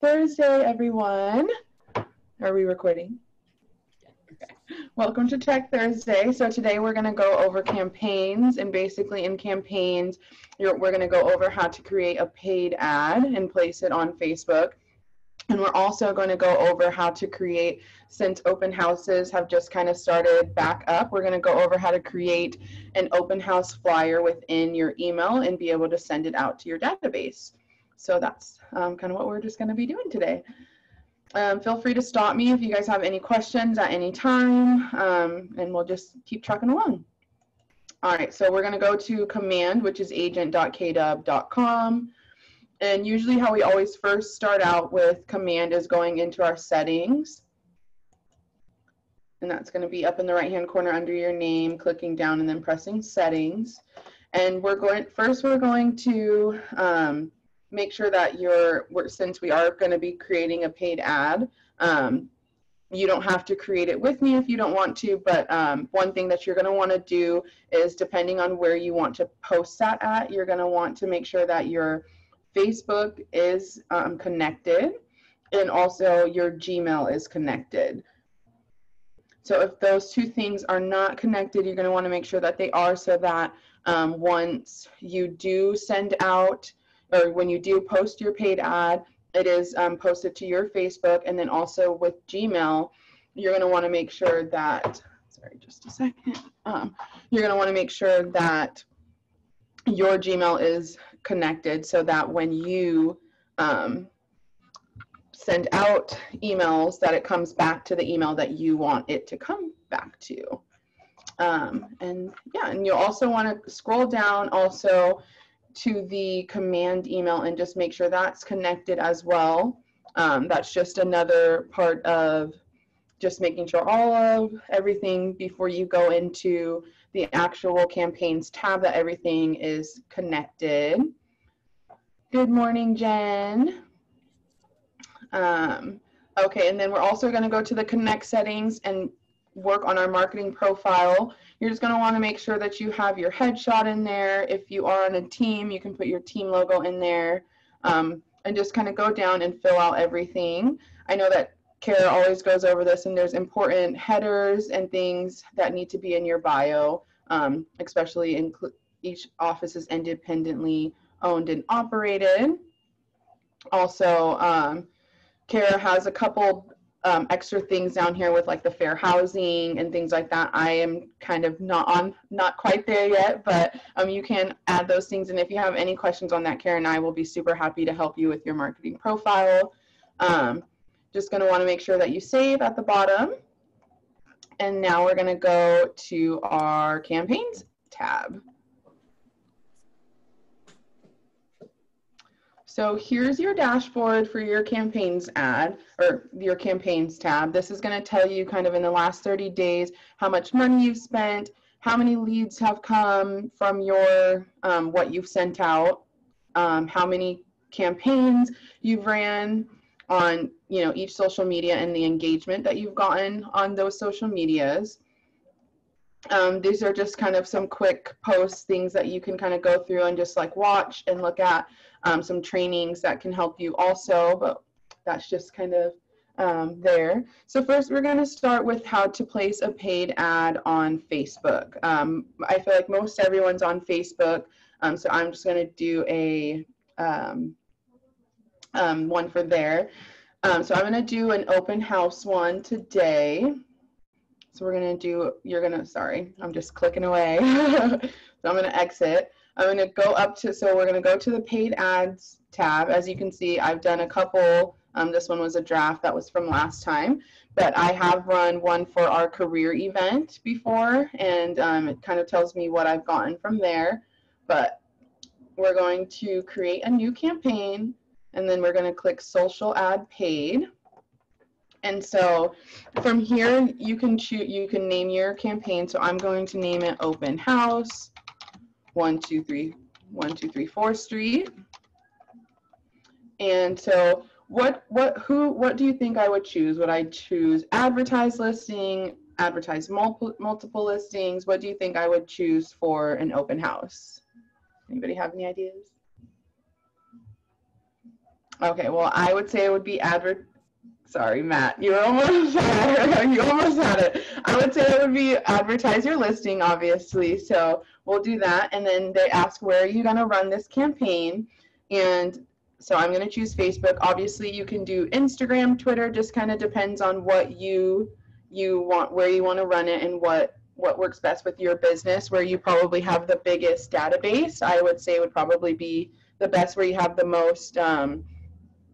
Thursday, everyone. Are we recording? Okay. Welcome to Tech Thursday. So today we're going to go over campaigns, and basically in campaigns, we're going to go over how to create a paid ad and place it on Facebook. And we're also going to go over how to create, since open houses have just kind of started back up, we're going to go over how to create an open house flyer within your email and be able to send it out to your database. So that's kind of what we're just going to be doing today. Feel free to stop me if you guys have any questions at any time, and we'll just keep trucking along. All right, so we're going to go to command, which is agent.kdub.com. And usually how we always first start out with command is going into our settings. And that's going to be up in the right-hand corner under your name, clicking down and then pressing settings. And we're going to make sure that since we are going to be creating a paid ad, you don't have to create it with me if you don't want to, but one thing that you're going to want to do is, depending on where you want to post that at, you're going to want to make sure that your Facebook is connected, and also your Gmail is connected. So if those two things are not connected, you're going to want to make sure that they are, so that once you do send out, or when you do post your paid ad, it is posted to your Facebook. And then also with Gmail, you're going to want to make sure that, sorry, just a second, you're going to want to make sure that your Gmail is connected, so that when you send out emails, that it comes back to the email that you want it to come back to. And you'll also want to scroll down also to the command email and just make sure that's connected as well. That's just another part of just making sure all of everything before you go into the actual campaigns tab, that everything is connected. Good morning, Jen. Okay, and then we're also going to go to the connect settings and work on our marketing profile. You're just going to want to make sure that you have your headshot in there. If you are on a team, you can put your team logo in there, and just kind of go down and fill out everything. I know that Kara always goes over this, and there's important headers and things that need to be in your bio, especially in each office is independently owned and operated. Also, Kara has a couple extra things down here with like the fair housing and things like that. I am kind of not quite there yet, but you can add those things. And if you have any questions on that, Kara and I will be super happy to help you with your marketing profile. Just going to want to make sure that you save at the bottom. And now we're going to go to our campaigns tab. So here's your dashboard for your campaigns ad, or your campaigns tab. This is going to tell you kind of in the last 30 days how much money you've spent, how many leads have come from your what you've sent out, how many campaigns you've ran on each social media, and the engagement that you've gotten on those social medias. These are just kind of some quick posts, things that you can kind of go through and just like watch and look at, some trainings that can help you also, but that's just kind of there. So first we're going to start with how to place a paid ad on Facebook. I feel like most everyone's on Facebook, so I'm just going to do a one for there. So I'm going to do an open house one today. So we're going to do, sorry, I'm just clicking away. So I'm going to exit. I'm going to go up to, so we're going to go to the paid ads tab. As you can see, I've done a couple. This one was a draft that was from last time, but I have run one for our career event before, and it kind of tells me what I've gotten from there. But we're going to create a new campaign, and then we're going to click social ad paid. And so from here, you can name your campaign. So I'm going to name it Open House 1234 4th Street. And so what do you think I would choose? Would I choose advertise listing, advertise multiple listings? What do you think I would choose for an open house? Anybody have any ideas? Okay, well, I would say it would be Sorry, Matt, you almost had it. You almost had it. I would say it would be advertise your listing, obviously. So we'll do that. And then they ask, where are you going to run this campaign? And so I'm going to choose Facebook. Obviously, you can do Instagram, Twitter, just kind of depends on what you want, where you want to run it, and what works best with your business, where you probably have the biggest database. I would say would probably be the best, where you have the most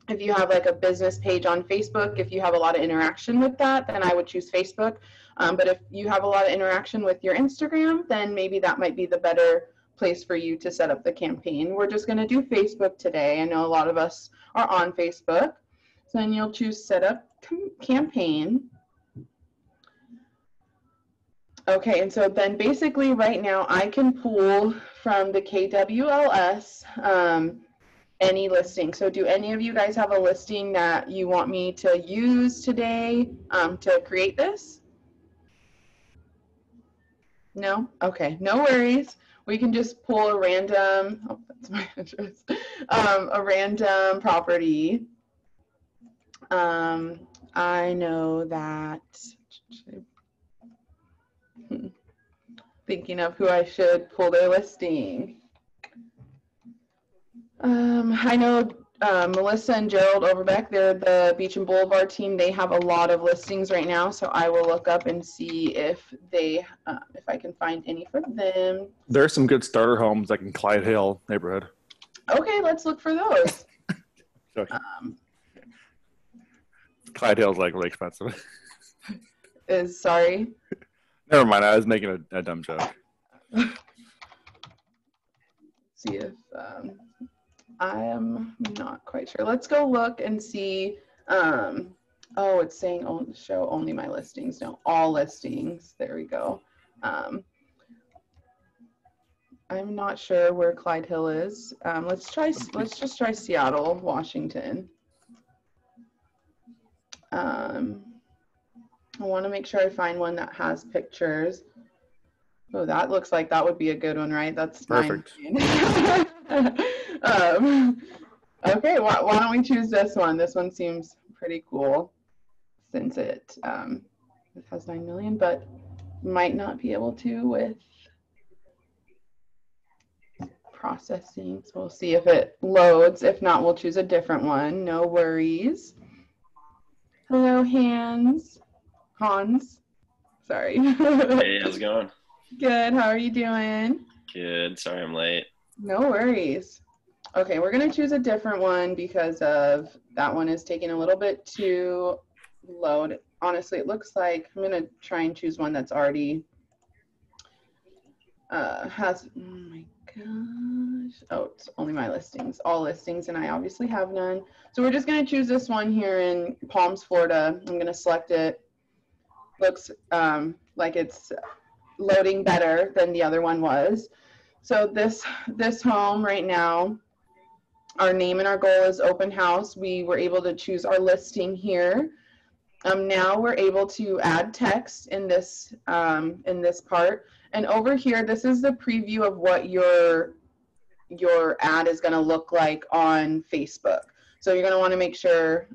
if you have like a business page on Facebook, if you have a lot of interaction with that, then I would choose Facebook. But if you have a lot of interaction with your Instagram, then maybe that might be the better place for you to set up the campaign. We're just going to do Facebook today. I know a lot of us are on Facebook. So then you'll choose set up campaign. Okay, and so then basically right now I can pull from the KWLS any listing. So do any of you guys have a listing that you want me to use today to create this? No? Okay, no worries. We can just pull a random, oh, that's my address, a random property. I know that, thinking of who I should pull their listing. I know Melissa and Gerald Overbeck, they're the Beach and Boulevard team. They have a lot of listings right now, so I will look up and see if they, if I can find any for them. There's some good starter homes like in Clyde Hill neighborhood. Okay, let's look for those. Clyde Hill's like really expensive. Sorry. Never mind, I was making a dumb joke. See if I am not quite sure. Let's go look and see. Oh, it's saying show only my listings. No, all listings. There we go. I'm not sure where Clyde Hill is. Let's just try Seattle, Washington. I want to make sure I find one that has pictures. Oh, that looks like that would be a good one, right? That's perfect. Okay, why don't we choose this one? This one seems pretty cool since it has 9 million, but might not be able to with processing. So we'll see if it loads. If not, we'll choose a different one. No worries. Hello, Hans. Sorry. Hey, how's it going? Good. How are you doing? Good. Sorry I'm late. No worries. Okay, we're going to choose a different one because of that one is taking a little bit to load. Honestly, it looks like I'm going to try and choose one that's already has, oh my gosh. Oh, it's only my listings, all listings, and I obviously have none. So we're just going to choose this one here in Palms, Florida. I'm going to select it. Looks like it's loading better than the other one was. So this home right now, our name and our goal is open house. We were able to choose our listing here. Now we're able to add text in this part. And over here, this is the preview of what your ad is going to look like on Facebook. So you're going to want to make sure,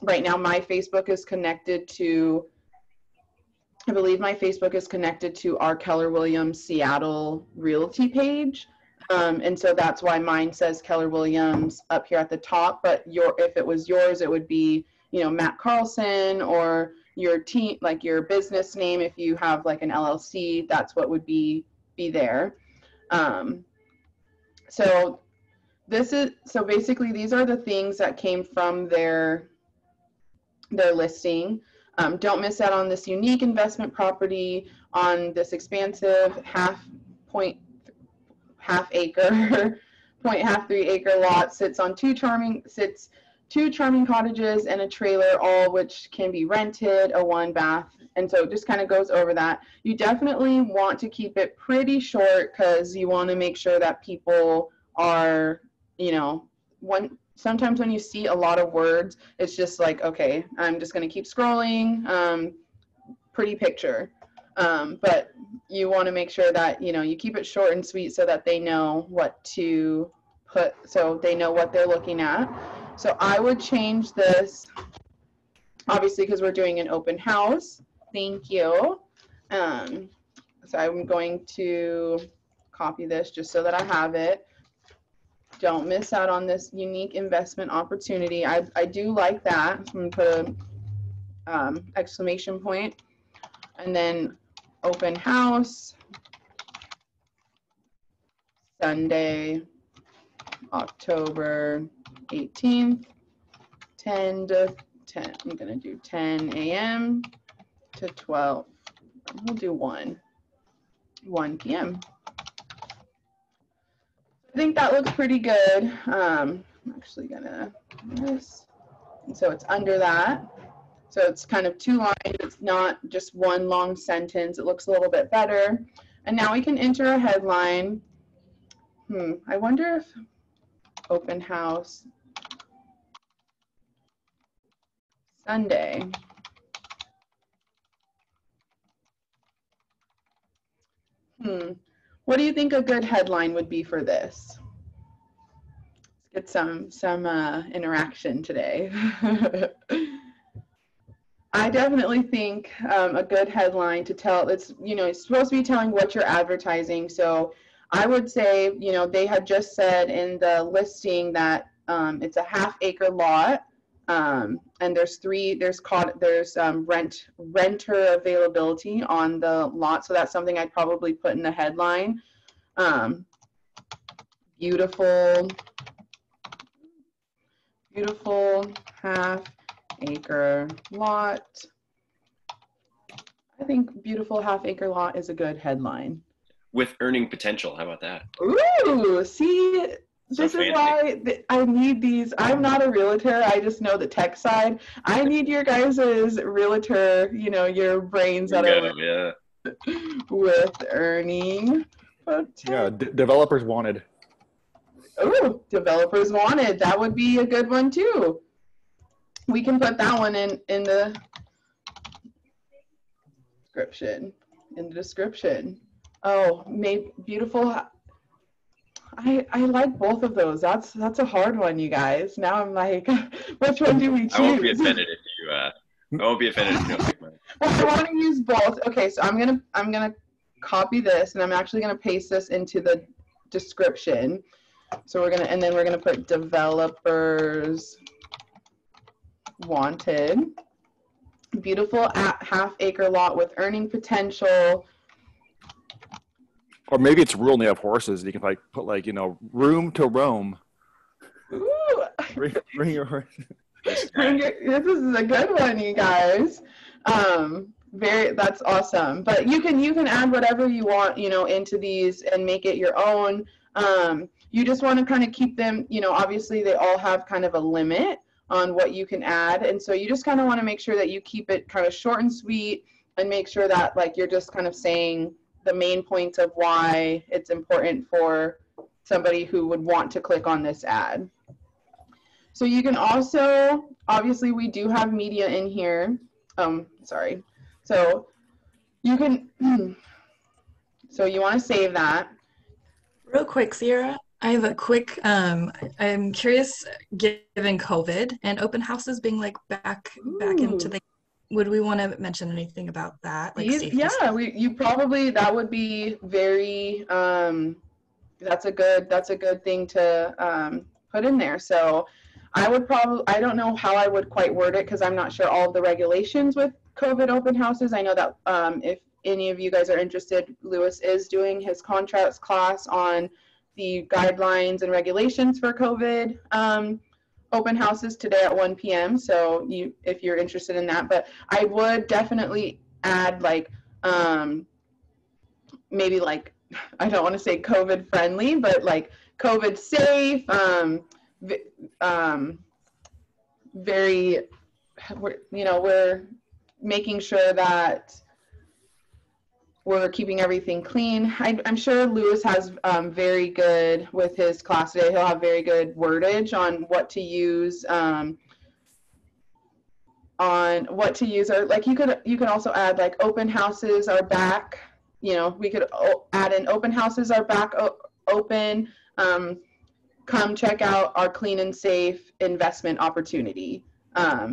right now my Facebook is connected to, I believe my Facebook is connected to our Keller Williams Seattle Realty page. And so that's why mine says Keller Williams up here at the top, but if it was yours, it would be, you know, Matt Carlson, or your team, like your business name. If you have like an LLC, that's what would be there. So basically these are the things that came from their listing. Don't miss out on this unique investment property on this expansive 0.5 acre lot, sits two charming cottages and a trailer, all which can be rented, a 1-bath. And so it just kind of goes over that. You definitely want to keep it pretty short because you want to make sure that people are, you know, sometimes when you see a lot of words, it's just like, okay, I'm just going to keep scrolling, pretty picture. But you want to make sure that, you know, you keep it short and sweet so that they know what to put, so they know what they're looking at. So I would change this, obviously, because we're doing an open house. Thank you. So I'm going to copy this just so that I have it. Don't miss out on this unique investment opportunity. I do like that. So I'm going to put a exclamation point, and then open house, Sunday, October 18th, 10 to 10. I'm going to do 10 a.m. to 12. We'll do 1 p.m. I think that looks pretty good. I'm actually gonna do this. And so it's under that. So it's kind of 2 lines. It's not just 1 long sentence. It looks a little bit better. And now we can enter a headline. I wonder if open house Sunday. What do you think a good headline would be for this? Let's get some interaction today. I definitely think a good headline to tell, it's supposed to be telling what you're advertising. So I would say, they had just said in the listing that it's a half-acre lot, and there's renter availability on the lot. So that's something I'd probably put in the headline. Beautiful half-acre lot. I think beautiful half-acre lot is a good headline. With earning potential. How about that? Ooh, see, this So is why I need these. I'm not a realtor. I just know the tech side. I need your guys' realtor, your brains that are with earning potential. Yeah, developers wanted. Ooh, developers wanted. That would be a good one too. We can put that one in the description. Oh, maybe beautiful. I like both of those. That's a hard one, you guys. Now I'm like, which one do we choose? I won't be offended if you. I won't be offended if you don't pick mine. Well, I want to use both. Okay, so I'm gonna copy this, and I'm actually gonna paste this into the description. So we're gonna put developers wanted. Beautiful half-acre lot with earning potential. Or maybe it's rural and they have horses. You can put room to roam. Ooh. Bring your horse. This is a good one, you guys. That's awesome. But you can add whatever you want, into these and make it your own. You just want to kind of keep them, obviously they all have kind of a limit on what you can add. And so you just kind of want to make sure that you keep it kind of short and sweet and make sure that you're just kind of saying the main points of why it's important for somebody who would want to click on this ad. So you can also, obviously we do have media in here. Sorry. So you can, so you want to save that. Real quick, Sierra, I have a quick, I'm curious, given COVID and open houses being back into the, would we want to mention anything about that? Yeah, that would be very, that's a good thing to put in there. So I don't know how I would quite word it because I'm not sure all of the regulations with COVID open houses. I know that if any of you guys are interested, Lewis is doing his contracts class on the guidelines and regulations for COVID open houses today at 1 p.m. So if you're interested in that, but I would definitely add maybe I don't want to say COVID friendly, but COVID safe, very, we're making sure that we're keeping everything clean. I'm sure Lewis has very good, with his class today, he'll have very good wordage on what to use, or you could also add open houses are back, we could add in open houses are back open, come check out our clean and safe investment opportunity.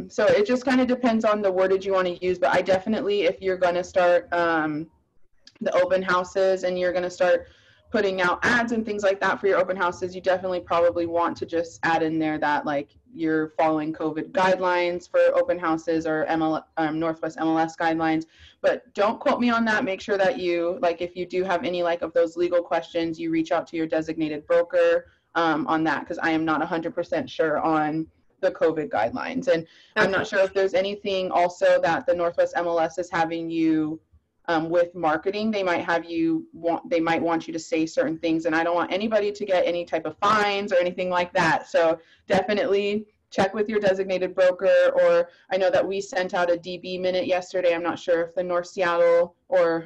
So it just kind of depends on the wordage you want to use, but I definitely, if you're going to start the open houses and you're going to start putting out ads and things like that for your open houses, you definitely probably want to just add in there that like you're following COVID guidelines for open houses or Northwest MLS guidelines. But don't quote me on that. Make sure that you, like, if you do have any like of those legal questions, you reach out to your designated broker on that, because I am not 100% sure on the COVID guidelines. And I'm not sure if there's anything also that the Northwest MLS is having you with marketing. They might have you they might want you to say certain things, and I don't want anybody to get any type of fines or anything like that. So definitely check with your designated broker. Or I know that we sent out a DB minute yesterday. I'm not sure if the North Seattle or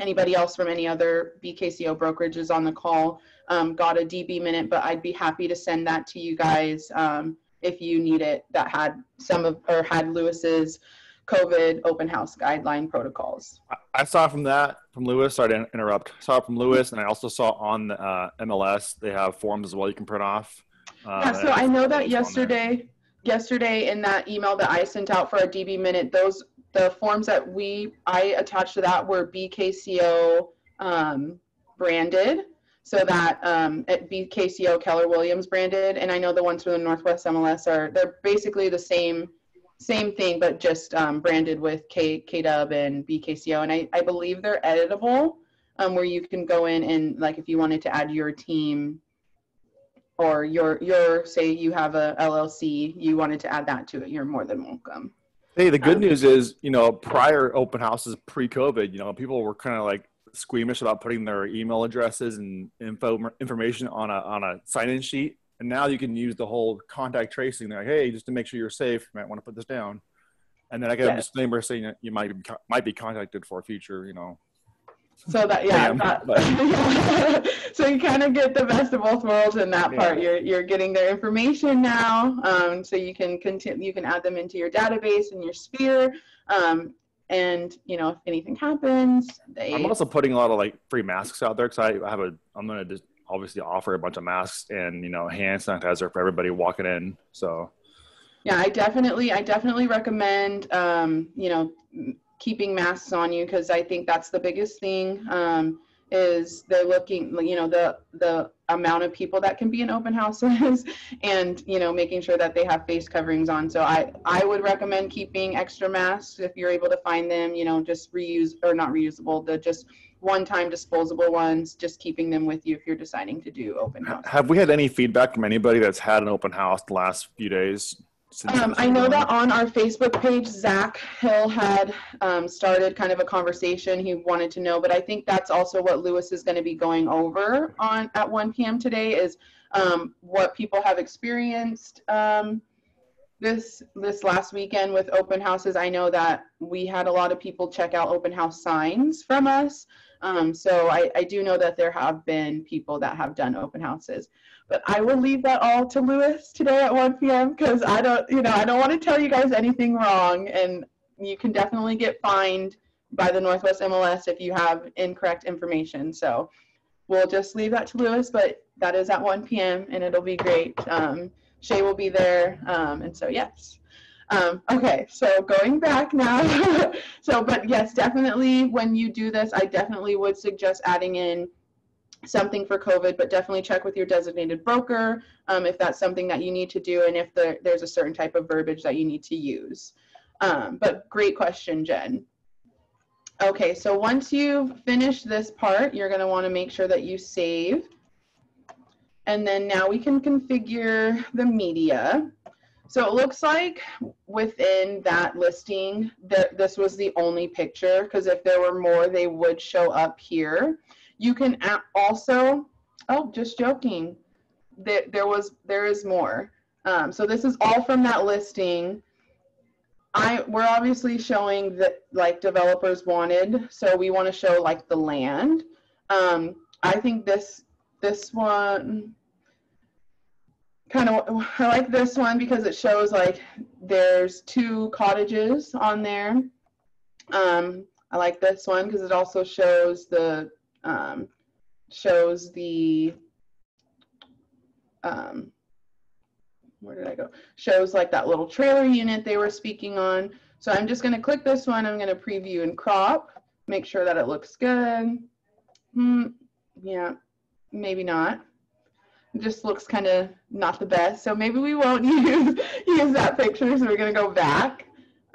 anybody else from any other BKCO brokerages on the call got a DB minute, but I'd be happy to send that to you guys if you need it, that had had Lewis's COVID open house guideline protocols. I saw from Lewis, sorry to interrupt, saw it from Lewis, and I also saw on the MLS, they have forms as well you can print off. Yeah, so I know that yesterday in that email that I sent out for a DB minute, the forms that I attached to that were BKCO branded, so that at BKCO Keller Williams branded, and I know the ones from the Northwest MLS they're basically the same thing, but just branded with KW and BKCO, and I believe they're editable, where you can go in and, like, if you wanted to add your team or your say you have a LLC, you wanted to add that to it, you're more than welcome. Hey, the good news is, prior open houses pre-COVID, people were kind of like squeamish about putting their email addresses and information on a sign-in sheet. And now you can use the whole contact tracing. They're like, hey, just to make sure you're safe, you might want to put this down. And then I got a disclaimer saying that you might be contacted for a future, So that, so you kind of get the best of both worlds in that part. You're getting their information now, so you can continue. You can add them into your database and your sphere, and if anything happens, I'm also putting a lot of like free masks out there, because I'm going to just obviously offer a bunch of masks and hand sanitizer for everybody walking in. So yeah, I definitely recommend keeping masks on you, because I think that's the biggest thing, is they're looking, the amount of people that can be in open houses and, making sure that they have face coverings on. So I would recommend keeping extra masks if you're able to find them, just not reusable, the just one-time disposable ones, just keeping them with you if you're deciding to do open house. Have we had any feedback from anybody that's had an open house the last few days? I know that on our Facebook page, Zach Hill had started kind of a conversation. He wanted to know, but I think that's also what Lewis is going to be going over at 1 p.m. today, is what people have experienced this last weekend with open houses. I know that we had a lot of people check out open house signs from us. So I do know that there have been people that have done open houses. But I will leave that all to Lewis today at 1 p.m. because I don't want to tell you guys anything wrong, and you can definitely get fined by the Northwest MLS if you have incorrect information. So we'll just leave that to Lewis, but that is at 1 p.m. and it'll be great. Shay will be there, and so yes. Okay, so going back now. But yes, definitely when you do this, I definitely would suggest adding in something for COVID, but definitely check with your designated broker if that's something that you need to do, and if there's a certain type of verbiage that you need to use. But great question, Jen. Okay, so once you've finished this part, you're going to want to make sure that you save. And then now we can configure the media. So it looks like within that listing that this was the only picture, because if there were more, they would show up here. You can also, just joking, there is more. So this is all from that listing. We're obviously showing that like developers wanted, so we want to show like the land. I think this one I like this one because it shows like there's 2 cottages on there. I like this one because it also shows the where did I go? Shows like that little trailer unit they were speaking on. So I'm just going to click this one. I'm going to preview and crop, make sure that it looks good. Yeah, maybe not. It just looks kind of not the best. So maybe we won't use that picture. So we're going to go back.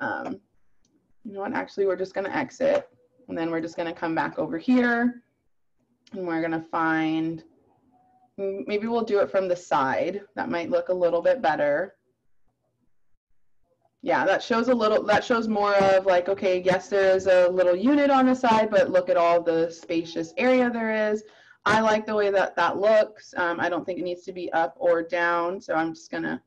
You know what? Actually, we're just going to exit. And then we're just going to come back over here. And we're going to find, maybe we'll do it from the side. That might look a little bit better. Yeah, that shows more of like, okay, yes, there is a little unit on the side, but look at all the spacious area there is. I like the way that that looks. I don't think it needs to be up or down. So I'm just gonna,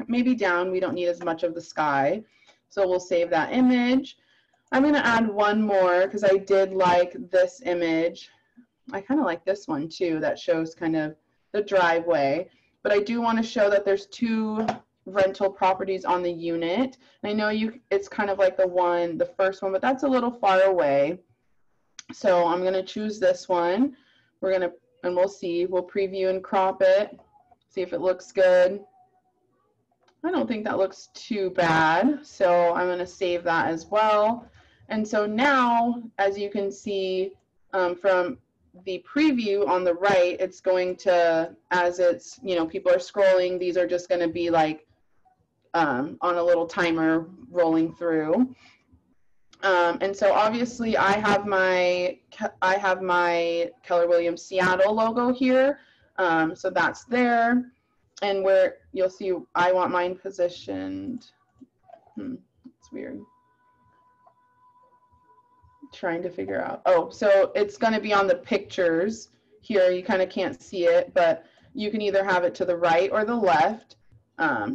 maybe down. We don't need as much of the sky. So we'll save that image. I'm gonna add one more because I did like this image. I kind of like this one too, that shows kind of the driveway. But I do want to show that there's 2 rental properties on the unit. And I know it's kind of like the first one, but that's a little far away. So I'm going to choose this one. And we'll see, we'll preview and crop it, see if it looks good. I don't think that looks too bad. So I'm going to save that as well. And so now, as you can see from the preview on the right, it's going to, as it's, people are scrolling, these are just going to be like on a little timer rolling through. And so obviously I have my Keller Williams Seattle logo here. So that's there. And where you'll see, I want mine positioned. It's weird. Trying to figure out. Oh, so it's going to be on the pictures here. You kind of can't see it, but you can either have it to the right or the left.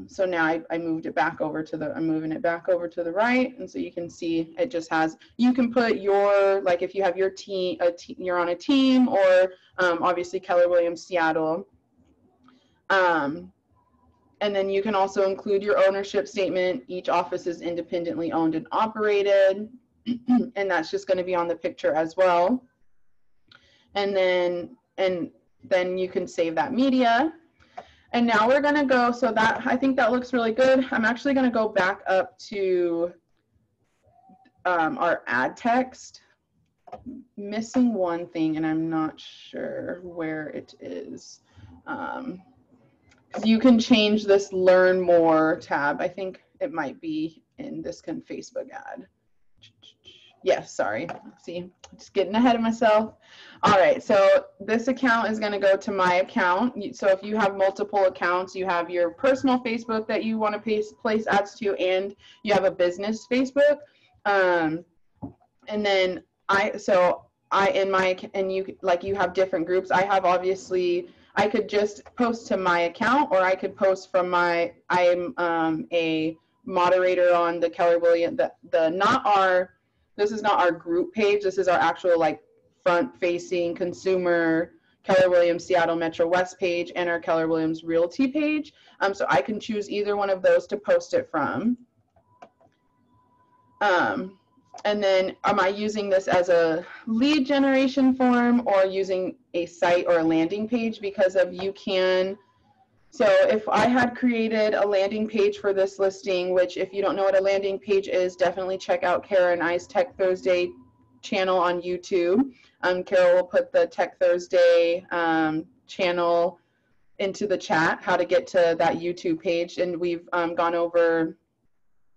So now I moved it back over to I'm moving it back over to the right. And so you can see it just has, you can put your, like if you have your team, you're on a team, or obviously Keller Williams Seattle. And then you can also include your ownership statement. Each office is independently owned and operated. And that's just going to be on the picture as well. And then you can save that media. And now we're going to go, so that, I think that looks really good. I'm actually going to go back up to our ad text. Missing one thing, and I'm not sure where it is. You can change this Learn More tab. I think it might be in this Facebook ad. Yes, sorry. See, just getting ahead of myself. All right, so this account is going to go to my account. So if you have multiple accounts, you have your personal Facebook that you want to place ads to, and you have a business Facebook. And then you have different groups. I have, obviously, I could just post to my account, or I could post from I'm a moderator on the Keller Williams, this is not our group page. This is our actual like front-facing consumer Keller Williams Seattle Metro West page and our Keller Williams Realty page. So I can choose either one of those to post it from. And then am I using this as a lead generation form or using a site or a landing page? Because so if I had created a landing page for this listing, which if you don't know what a landing page is, definitely check out Kara and I's Tech Thursday channel on YouTube. Kara will put the Tech Thursday channel into the chat, how to get to that YouTube page. And we've gone over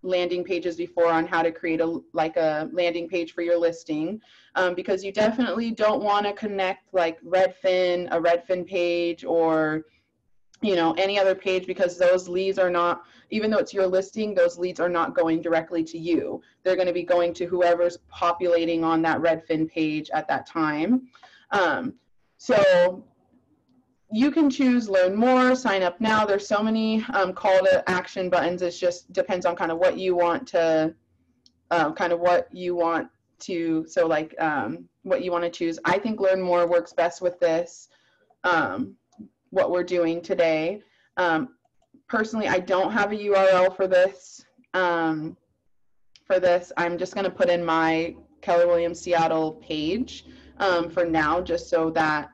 landing pages before on how to create a landing page for your listing, because you definitely don't want to connect like a Redfin page, or any other page, because those leads are not, even though it's your listing, those leads are not going directly to you. They're going to be going to whoever's populating on that Redfin page at that time. So you can choose Learn More, Sign Up Now. There's so many call to action buttons. It just depends on kind of what you want to, what you want to choose. I think Learn More works best with this. What we're doing today. Personally, I don't have a URL for this. I'm just going to put in my Keller Williams Seattle page for now, just so that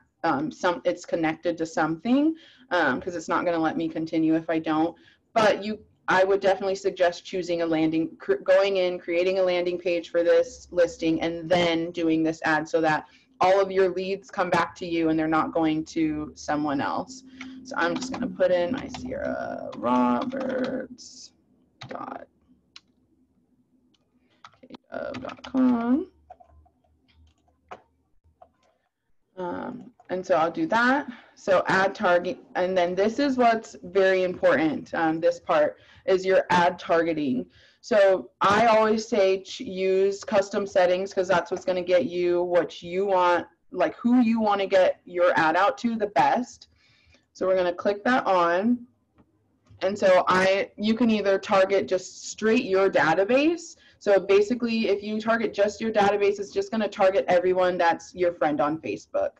it's connected to something. because it's not going to let me continue if I don't. But I would definitely suggest choosing going in, creating a landing page for this listing, and then doing this ad so that all of your leads come back to you and they're not going to someone else. So I'm just going to put in my Sierra Roberts .com. And so I'll do that. So add target, and then this is what's very important. This part is your ad targeting. So I always say use custom settings, because that's what's going to get you what you want, like who you want to get your ad out to the best. So we're going to click that on. And so you can either target just straight your database. So basically, if you target just your database, it's just going to target everyone that's your friend on Facebook.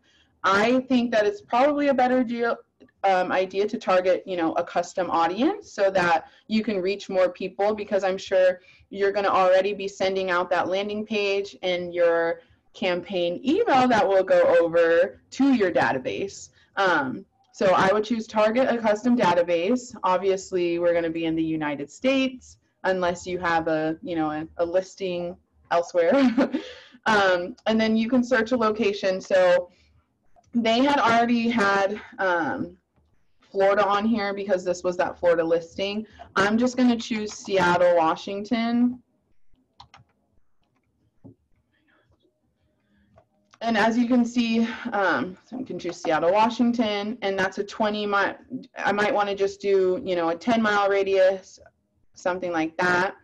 I think that it's probably a better idea to target, a custom audience so that you can reach more people, because I'm sure you're going to already be sending out that landing page and your campaign email that will go over to your database. So I would choose target a custom database. Obviously, we're going to be in the United States unless you have a listing elsewhere. And then you can search a location. So they had already had Florida on here because this was that Florida listing. I'm just going to choose Seattle, Washington. And as you can see, so you can choose Seattle, Washington, and that's a 20-mile. I might want to just do, a 10-mile radius, something like that.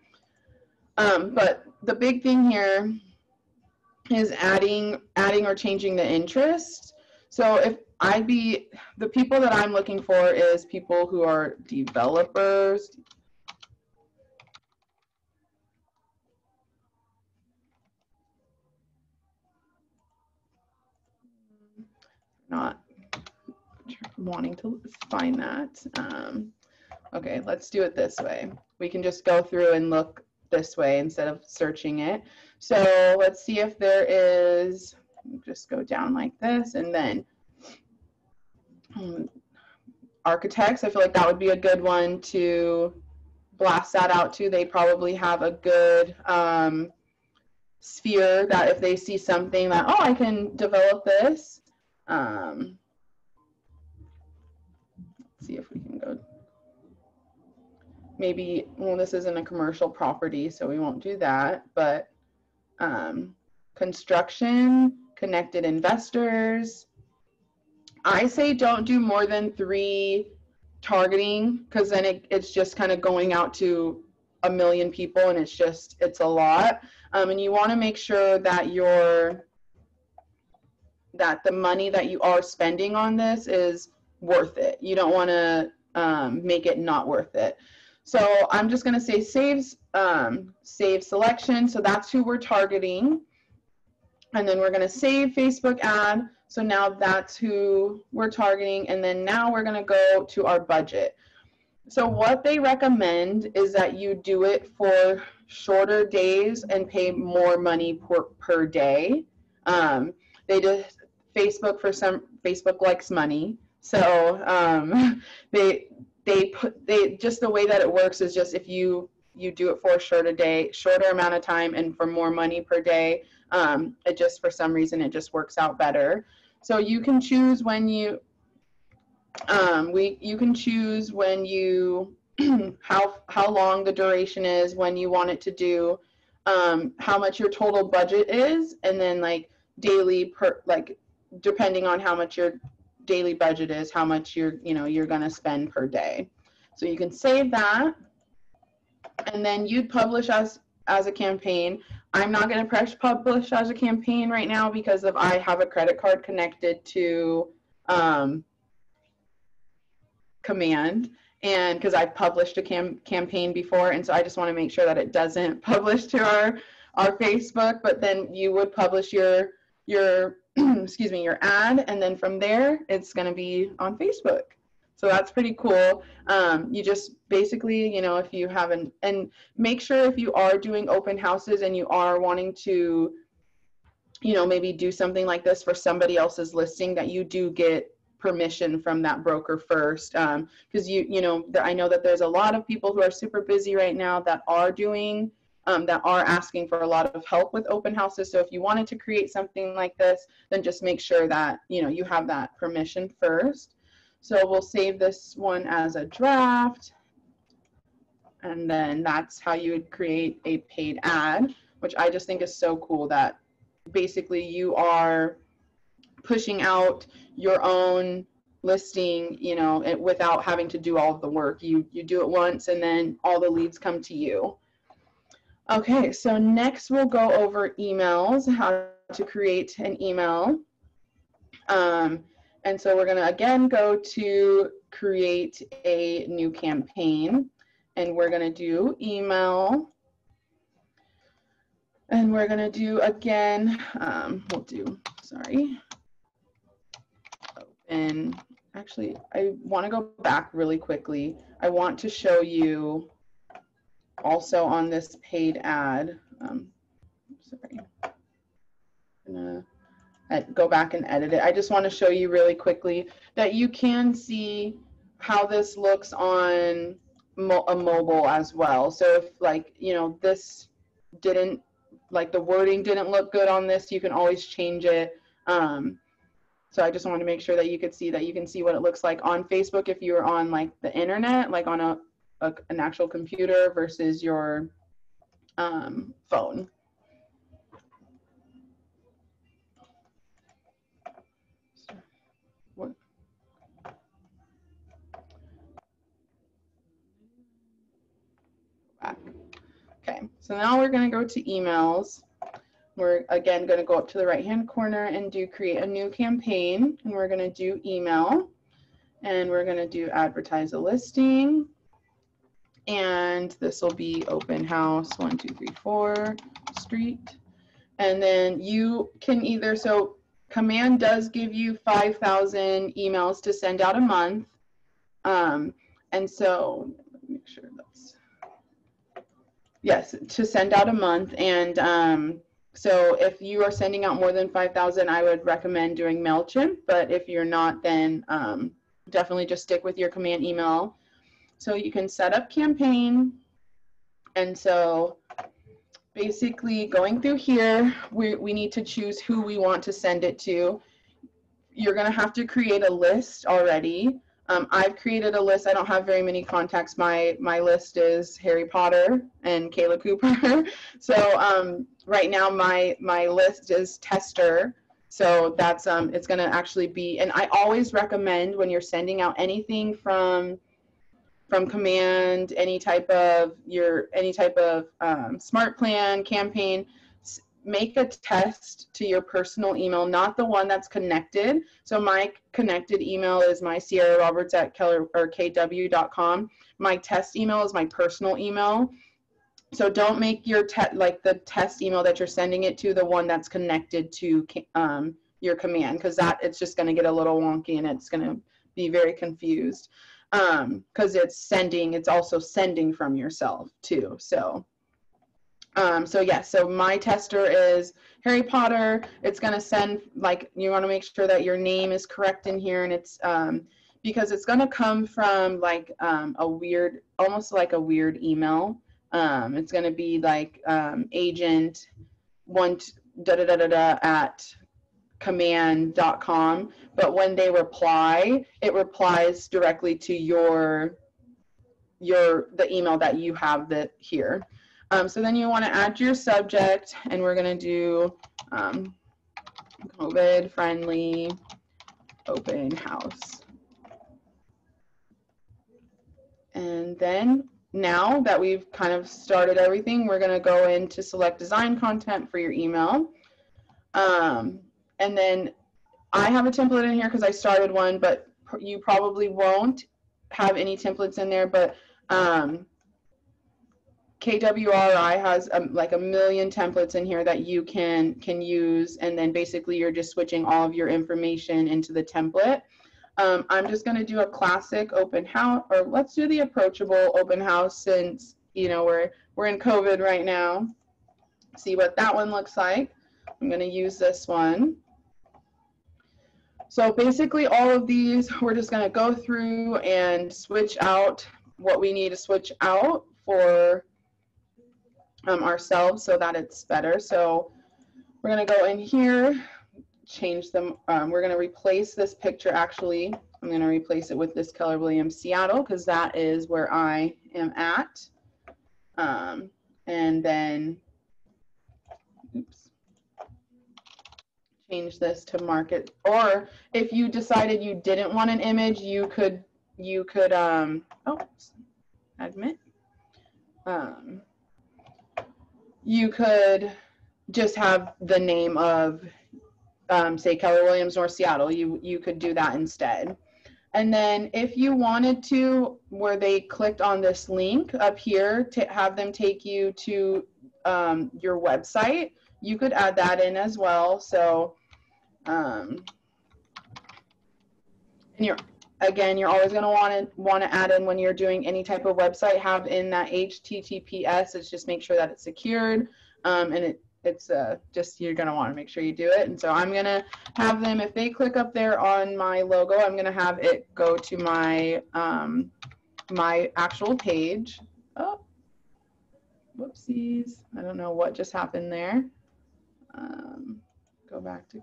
But the big thing here is adding or changing the interest. So the people that I'm looking for is people who are developers. Not wanting to find that. Okay, let's do it this way. We can just go through and look this way instead of searching it. So let's see if there is, just go down like this, and then architects. I feel like that would be a good one to blast that out to. They probably have a good sphere that if they see something that, oh, I can develop this. Let's see if we can go. Maybe, well, this isn't a commercial property, so we won't do that, but construction, connected investors. I say don't do more than 3 targeting, because then it's just kind of going out to a million people, and it's a lot. And you want to make sure that the money that you are spending on this is worth it. You don't want to make it not worth it. So I'm just going to say save selection. So that's who we're targeting. And then we're going to save Facebook ad. So now that's who we're targeting. And then now we're going to go to our budget. So what they recommend is that you do it for shorter days and pay more money per day. Facebook likes money. So they just, the way that it works is just if you do it for a shorter amount of time and for more money per day, it just, for some reason, it just works out better. So you can choose when you how long the duration is, when you want it to do, how much your total budget is, and then like daily depending on how much your daily budget is, how much you're going to spend per day. So you can save that, and then you'd publish as a campaign. I'm not going to press publish as a campaign right now because I have a credit card connected to Command, and because I've published a campaign before, and so I just want to make sure that it doesn't publish to our Facebook. But then you would publish your excuse me, your ad, and then from there it's going to be on Facebook. So that's pretty cool. You just basically, if you haven't, and make sure if you are doing open houses and you are wanting to, maybe do something like this for somebody else's listing, that you do get permission from that broker first, because I know that there's a lot of people who are super busy right now that are doing that are asking for a lot of help with open houses. So if you wanted to create something like this, then just make sure that you have that permission first. So we'll save this one as a draft, and then that's how you would create a paid ad, which I just think is so cool that basically you are pushing out your own listing, without having to do all of the work. You do it once and then all the leads come to you. Okay, so next we'll go over emails, how to create an email. And so we're gonna again go to create a new campaign, and we're gonna do email. And we're gonna do again, open. Actually, I wanna go back really quickly. I want to show you also on this paid ad, I'm gonna go back and edit it. I just want to show you really quickly that you can see how this looks on a mobile as well. So if this didn't, the wording didn't look good on this, you can always change it. So I just wanted to make sure that you could see that you can see what it looks like on Facebook if you're on the internet, on an actual computer versus your phone. Okay, so now we're going to go to emails. We're again going to go up to the right hand corner and do create a new campaign, and we're going to do email, and we're going to do advertise a listing, and this will be open house 1234 street. And then you can either, so Command does give you 5,000 emails to send out a month, and so let me make sure that's, yes, to send out a month. And so if you are sending out more than 5,000, I would recommend doing MailChimp, but if you're not, then definitely just stick with your Command email. So you can set up campaign, and so basically going through here, we need to choose who we want to send it to. You're going to have to create a list already. I've created a list. I don't have very many contacts. My list is Harry Potter and Kayla Cooper. So right now my list is tester. So that's it's going to actually be, and I always recommend when you're sending out anything from Command, any type of smart plan campaign, make a test to your personal email, not the one that's connected. So my connected email is my Sierra Roberts at KW.com. My test email is my personal email. So don't make your the test email that you're sending it to the one that's connected to your Command, because it's just going to get a little wonky and it's going to be very confused. Because it's also sending from yourself too. So so my tester is Harry Potter. It's going to send, you want to make sure that your name is correct in here, and it's because it's going to come from a weird, almost like a weird email. It's going to be agent one at command.com, but when they reply, it replies directly to the email that you have here. So then you want to add your subject, and we're going to do COVID friendly open house. And then now that we've kind of started everything, we're going to go into select design content for your email. And then I have a template in here because I started one, but you probably won't have any templates in there. But KWRI has a million templates in here that you can use, and then basically you're just switching all of your information into the template. I'm just going to do a classic open house, or let's do the approachable open house, since we're in COVID right now. See what that one looks like. I'm going to use this one. So basically all of these, we're just gonna go through and switch out what we need to switch out for ourselves so that it's better. So we're gonna go in here, change them. We're gonna replace this picture actually. I'm gonna replace it with this Keller Williams Seattle because that is where I am at. And then, oops, change this to market. Or if you decided you didn't want an image, you could admit. You could just have the name of, say, Keller Williams North Seattle. You could do that instead. And then if you wanted to, where they clicked on this link up here to have them take you to your website, you could add that in as well. So, and you're always going to want to add in when you're doing any type of website, have in that HTTPS. It's just make sure that it's secured, and it's just, you're going to want to make sure you do it. And so I'm going to have them, if they click up there on my logo, I'm going to have it go to my my actual page. Oh, whoopsies. I don't know what just happened there. Go back to,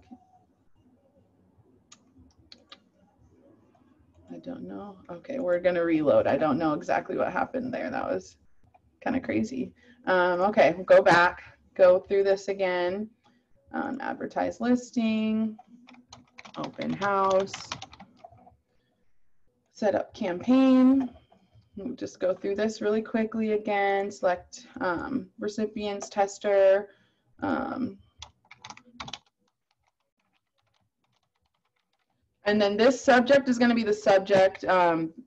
I don't know. Okay, we're going to reload. I don't know exactly what happened there. That was kind of crazy. Okay, we'll go back. Go through this again. Advertise listing, open house, set up campaign. We'll just go through this really quickly again. Select recipients, tester. And then this subject is going to be the subject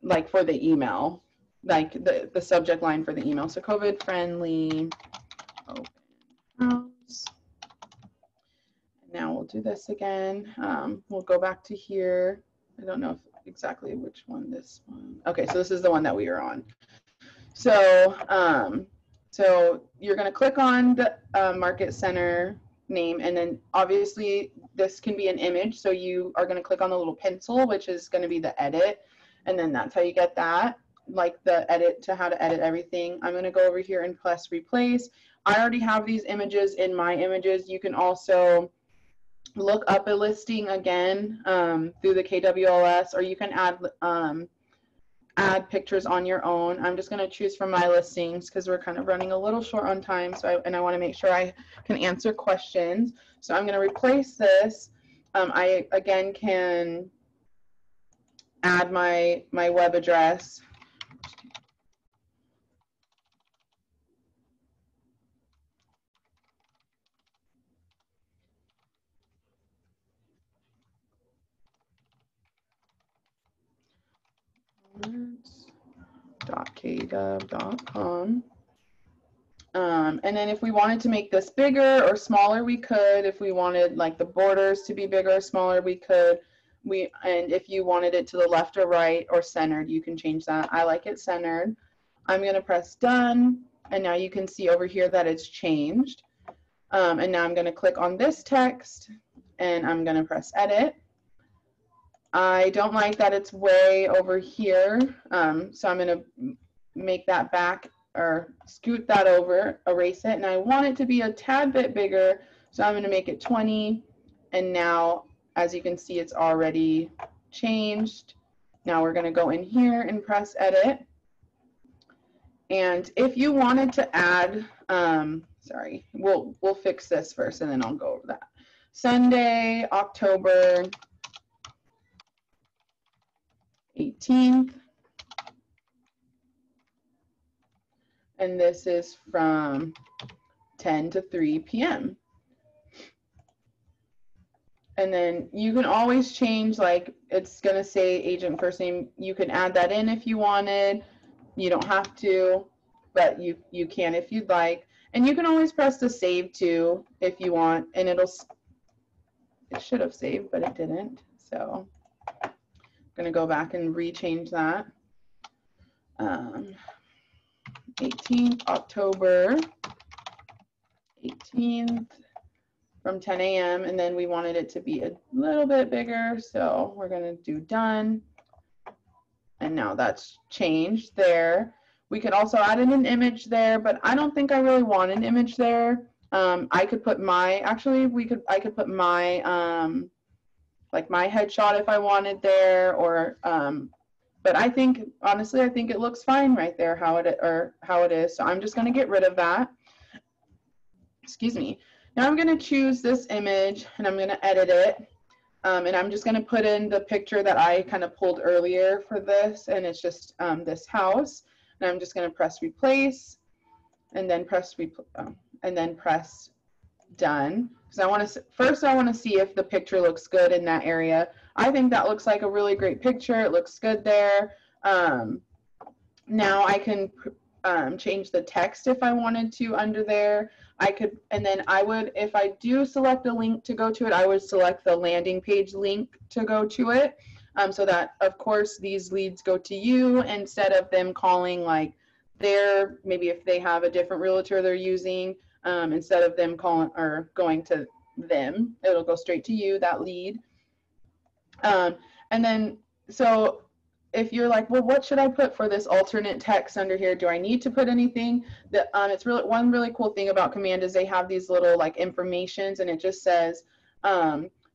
like for the email, like the subject line for the email. So COVID friendly open house. Now we'll do this again. We'll go back to here. I don't know if exactly which one this one. Okay, so this is the one that we are on. So, so you're going to click on the Market Center name, and then obviously this can be an image. So you are going to click on the little pencil, which is going to be the edit, and then that's how you get that, like the edit to how to edit everything. I'm going to go over here and press replace. I already have these images in my images. You can also look up a listing again through the KWLS, or you can add pictures on your own. I'm just going to choose from my listings because we're kind of running a little short on time. So I want to make sure I can answer questions. So I'm going to replace this. I again can add my web address. .kw.com. And then if we wanted to make this bigger or smaller, we could. If we wanted like the borders to be bigger or smaller, we could. And if you wanted it to the left or right or centered, you can change that. I like it centered. I'm going to press done, and now you can see over here that it's changed. And now I'm going to click on this text, and I'm going to press edit. I don't like that it's way over here, so I'm going to make that back, or scoot that over, erase it, and I want it to be a tad bit bigger, so I'm going to make it 20, and now, as you can see, it's already changed. Now we're going to go in here and press edit, and if you wanted to add, sorry, we'll fix this first, and then I'll go over that. Sunday, October 18th, and this is from 10 to 3 p.m. And then you can always change, like it's going to say agent first name. You can add that in if you wanted. You don't have to, but you can if you'd like. And you can always press the save to if you want, and it should have saved, but it didn't. So going to go back and rechange that. 18th, October 18th from 10 a.m. and then we wanted it to be a little bit bigger. So we're gonna do done. And now that's changed there. We could also add in an image there, but I don't think I really want an image there. I could put my, actually I could put my, like my headshot if I wanted there, or, but I think, honestly, I think it looks fine right there how it is. So I'm just gonna get rid of that. Excuse me. Now I'm gonna choose this image and I'm gonna edit it. And I'm just gonna put in the picture that I kind of pulled earlier for this, and it's just this house. And I'm just gonna press replace, and then press done. Because I want to first I want to see if the picture looks good in that area. I think that looks like a really great picture. It looks good there. Now I can change the text if I wanted to under there. I could, and then I would, if I do select a link to go to it, I would select the landing page link to go to it. So that, of course, these leads go to you instead of them calling like their, maybe if they have a different realtor they're using, instead of them calling or going to them, it'll go straight to you, that lead. And then, so if you're like, well, what should I put for this alternate text under here? Do I need to put anything? That it's really, one really cool thing about Command is they have these little like informations, and it just says,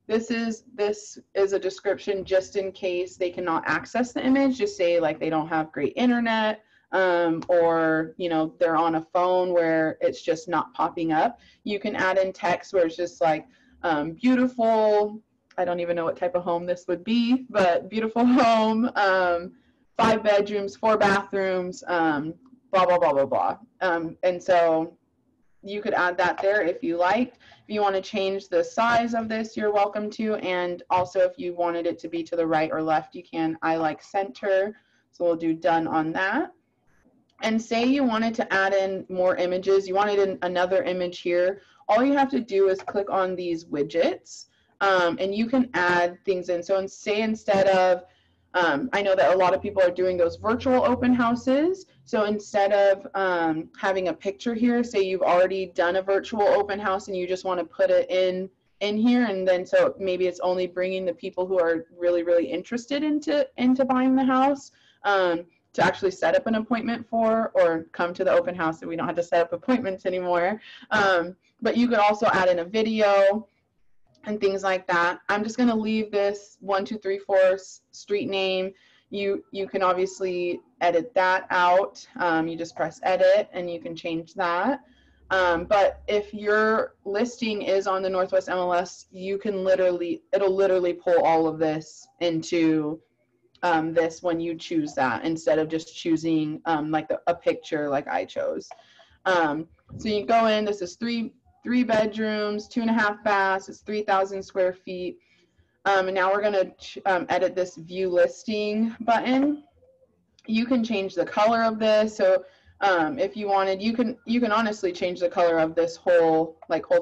this is a description just in case they cannot access the image. Just say like they don't have great internet, or you know, they're on a phone where it's just not popping up. You can add in text where it's just like beautiful, I don't even know what type of home this would be, but beautiful home, 5 bedrooms, 4 bathrooms, blah, blah, blah, blah, blah. And so you could add that there if you liked. If you want to change the size of this, you're welcome to. And also if you wanted it to be to the right or left, you can. I like center, so we'll do done on that. And say you wanted to add in more images, you wanted another image here, all you have to do is click on these widgets. And you can add things in. So say instead of, I know that a lot of people are doing those virtual open houses. So instead of having a picture here, say you've already done a virtual open house and you just want to put it in here, and then so maybe it's only bringing the people who are really, really interested into buying the house to actually set up an appointment for, or come to the open house, so we don't have to set up appointments anymore. But you could also add in a video and things like that. I'm just going to leave this 1234 street name. You can obviously edit that out. You just press edit and you can change that. But if your listing is on the Northwest MLS, you can it'll literally pull all of this into this when you choose that, instead of just choosing like a picture like I chose. So you go in, this is three bedrooms, 2.5 baths, it's 3,000 square feet. And now we're gonna edit this view listing button. You can change the color of this. So if you wanted, you can honestly change the color of this whole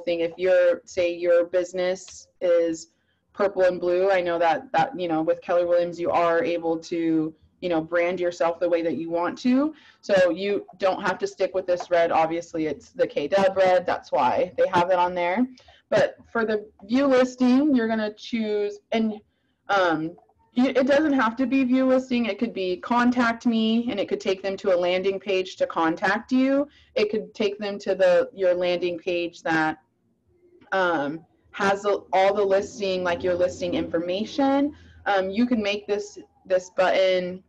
thing. If say your business is purple and blue, I know that you know, with Keller Williams you are able to, you know, brand yourself the way that you want to. So you don't have to stick with this red. Obviously it's the KW red, that's why they have it on there. But for the view listing, you're gonna choose, and it doesn't have to be view listing. It could be contact me, and it could take them to a landing page to contact you. It could take them to your landing page that has all the listing, like your listing information. You can make this button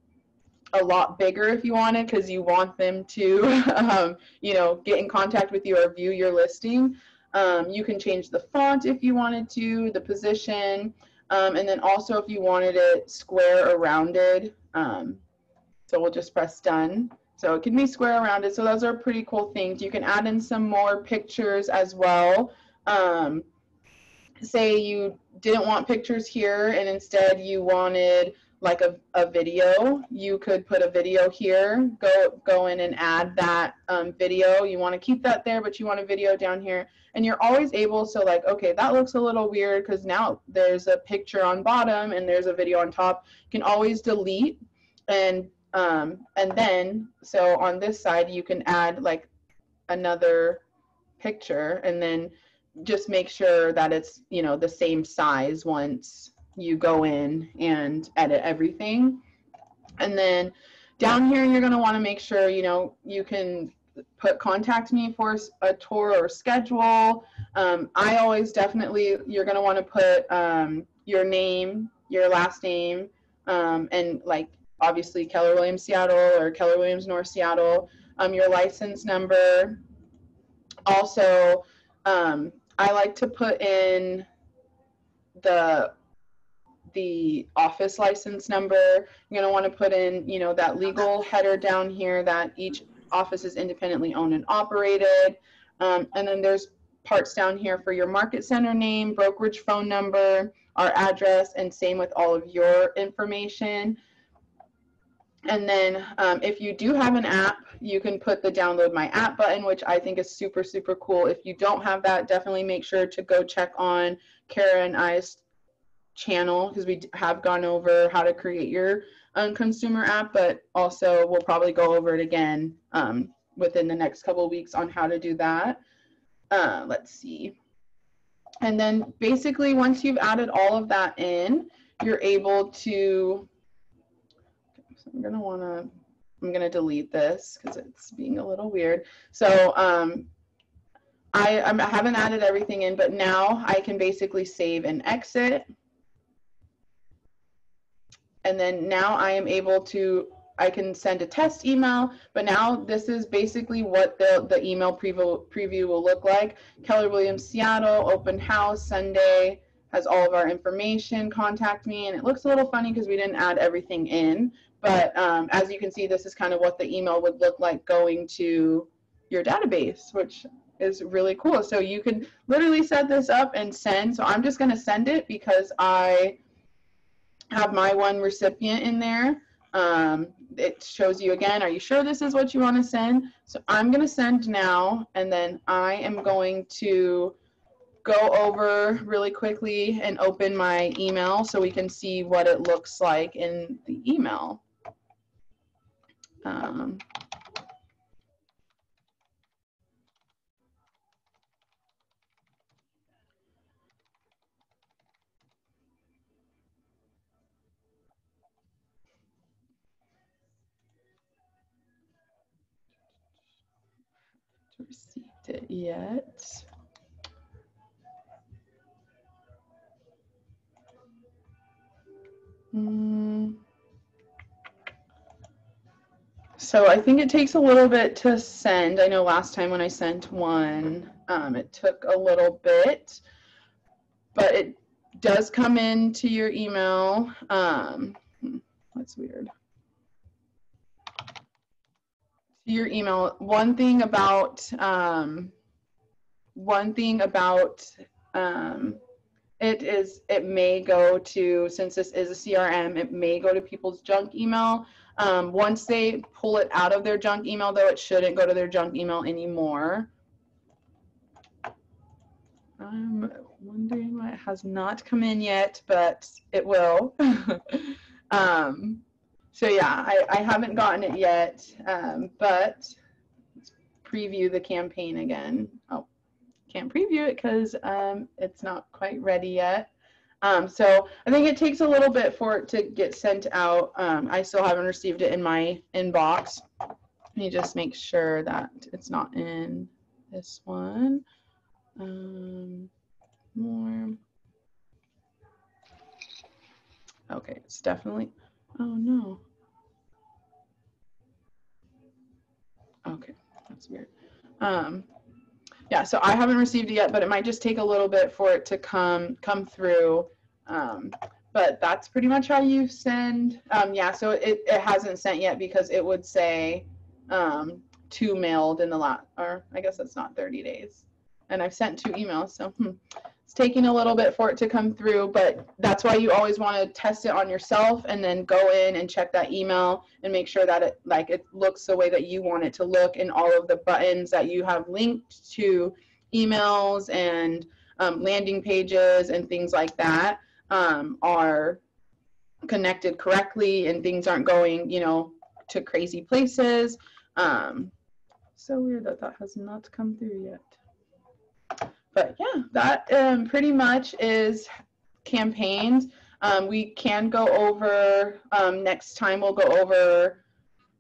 a lot bigger if you wanted, because you want them to you know, get in contact with you or view your listing. You can change the font if you wanted to, the position, and then also if you wanted it square or rounded. So we'll just press done. So it can be square or rounded. So those are pretty cool things. You can add in some more pictures as well. Say you didn't want pictures here and instead you wanted like a video, you could put a video here, go in and add that video. You want to keep that there, but you want a video down here, and you're always able, so like, okay, that looks a little weird because now there's a picture on bottom and there's a video on top. You can always delete, and then so on this side you can add like another picture, and then just make sure that it's, you know, the same size once you go in and edit everything. And then down here, you're going to want to make sure, you know, you can put contact me for a tour or schedule. I always definitely, you're going to want to put your name, your last name, and like obviously Keller Williams Seattle or Keller Williams North Seattle, your license number. Also, I like to put in the office license number. You're going to want to put in, you know, that legal header down here that each office is independently owned and operated. And then there's parts down here for your market center name, brokerage phone number, our address, and same with all of your information. And then if you do have an app, you can put the download my app button, which I think is super, super cool. If you don't have that, definitely make sure to go check on Kara and I's channel, because we have gone over how to create your consumer app, but also we'll probably go over it again within the next couple of weeks on how to do that. Let's see. And then basically once you've added all of that in, you're able to, so I'm gonna delete this because it's being a little weird. So I haven't added everything in, but now I can basically save and exit. And then now I am able to, I can send a test email, but now this is basically what the email preview will look like. Keller Williams Seattle, open house, Sunday, has all of our information, contact me. And it looks a little funny because we didn't add everything in, but as you can see, this is kind of what the email would look like going to your database, which is really cool. So you can literally set this up and send. So I'm just gonna send it because I have my one recipient in there. It shows you again, are you sure this is what you want to send? So I'm going to send now, and then I am going to go over really quickly and open my email so we can see what it looks like in the email. Received it yet. So I think it takes a little bit to send. I know last time when I sent one, it took a little bit, but it does come into your email. That's weird. Your email. One thing about it may go to, since this is a CRM, it may go to people's junk email. Once they pull it out of their junk email, though, it shouldn't go to their junk email anymore. I'm wondering why it has not come in yet, but it will. So yeah, I haven't gotten it yet, but let's preview the campaign again. Oh, can't preview it because it's not quite ready yet. So I think it takes a little bit for it to get sent out. I still haven't received it in my inbox. Let me just make sure that it's not in this one. More. Okay, it's definitely, oh no. Okay, that's weird. Yeah, so I haven't received it yet, but it might just take a little bit for it to come through. But that's pretty much how you send. Yeah, so it hasn't sent yet because it would say to mailed in the last, or I guess that's not 30 days. And I've sent 2 emails, so it's taking a little bit for it to come through, but that's why you always want to test it on yourself and then go in and check that email and make sure that it looks the way that you want it to look, and all of the buttons that you have linked to emails and landing pages and things like that are connected correctly, and things aren't going, you know, to crazy places. So weird that that has not come through yet. But yeah, that pretty much is campaigns. We can go over, next time we'll go over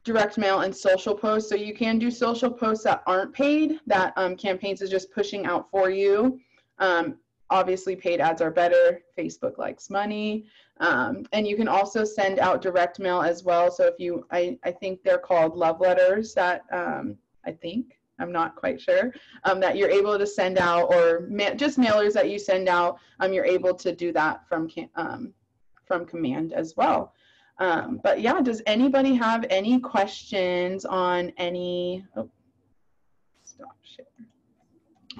direct mail and social posts. So you can do social posts that aren't paid, that campaigns is just pushing out for you. Obviously paid ads are better. Facebook likes money. And you can also send out direct mail as well. So if you, I think they're called love letters that I'm not quite sure, that you're able to send out, or just mailers that you send out, you're able to do that from command as well. But yeah, does anybody have any questions on any,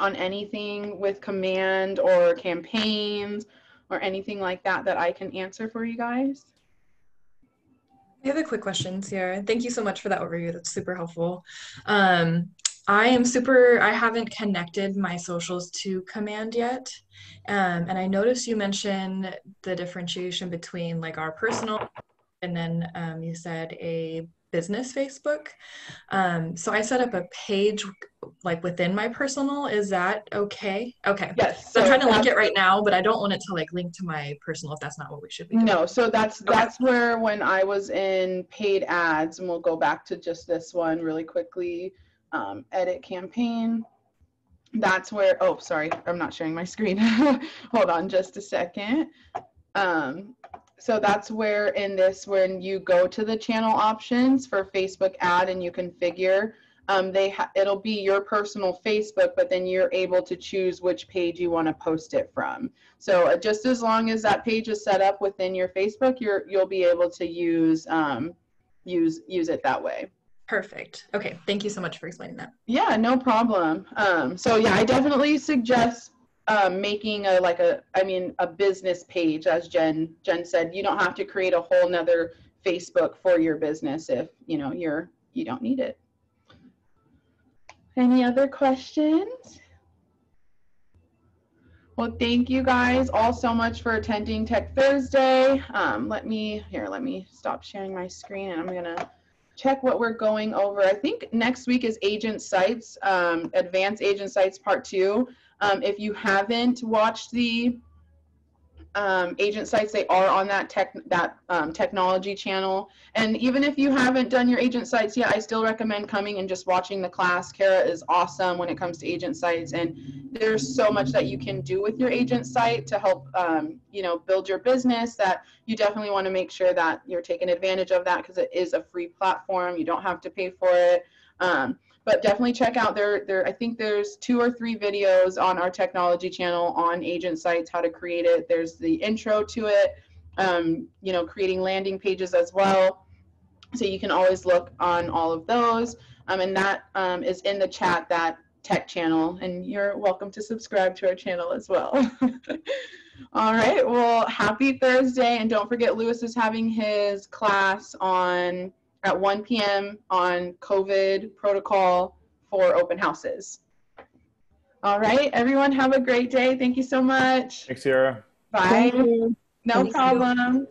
on anything with command or campaigns or anything like that that I can answer for you guys? I have a quick question, Sierra. Thank you so much for that overview. That's super helpful. I haven't connected my socials to command yet. And I noticed you mentioned the differentiation between like our personal, and then you said a business Facebook. So I set up a page like within my personal. Is that okay? Okay. Yes. So I'm trying to link it right now, but I don't want it to like link to my personal if that's not what we should be doing. No, so that's where, when I was in paid ads, and we'll go back to just this one really quickly, edit campaign. That's where, oh, sorry, I'm not sharing my screen. Hold on just a second. So that's where in this, when you go to the channel options for Facebook ad and you configure, it'll be your personal Facebook, but then you're able to choose which page you want to post it from. So just as long as that page is set up within your Facebook, you'll be able to use it that way. Perfect. Okay. Thank you so much for explaining that. Yeah, no problem. So yeah, I definitely suggest making a business page, as Jen said. You don't have to create a whole nother Facebook for your business if you don't need it. Any other questions? Well, thank you guys all so much for attending Tech Thursday. Let me stop sharing my screen, and I'm gonna check what we're going over. I think next week is Agent Sites, Advanced Agent Sites Part 2. If you haven't watched the Agent Sites, they are on that technology channel. And even if you haven't done your Agent Sites yet, I still recommend coming and just watching the class. Kara is awesome when it comes to Agent Sites, and there's so much that you can do with your Agent Site to help build your business, that you definitely want to make sure that you're taking advantage of that, because it is a free platform. You don't have to pay for it. But definitely check out I think there's 2 or 3 videos on our technology channel on Agent Sites, how to create it. There's the intro to it, creating landing pages as well. So you can always look on all of those. And that is in the chat, that tech channel, and you're welcome to subscribe to our channel as well. All right, well, happy Thursday. And don't forget, Lewis is having his class at 1 p.m. on COVID protocol for open houses. All right, everyone, have a great day. Thank you so much. Thanks, Sierra. Bye. No problem.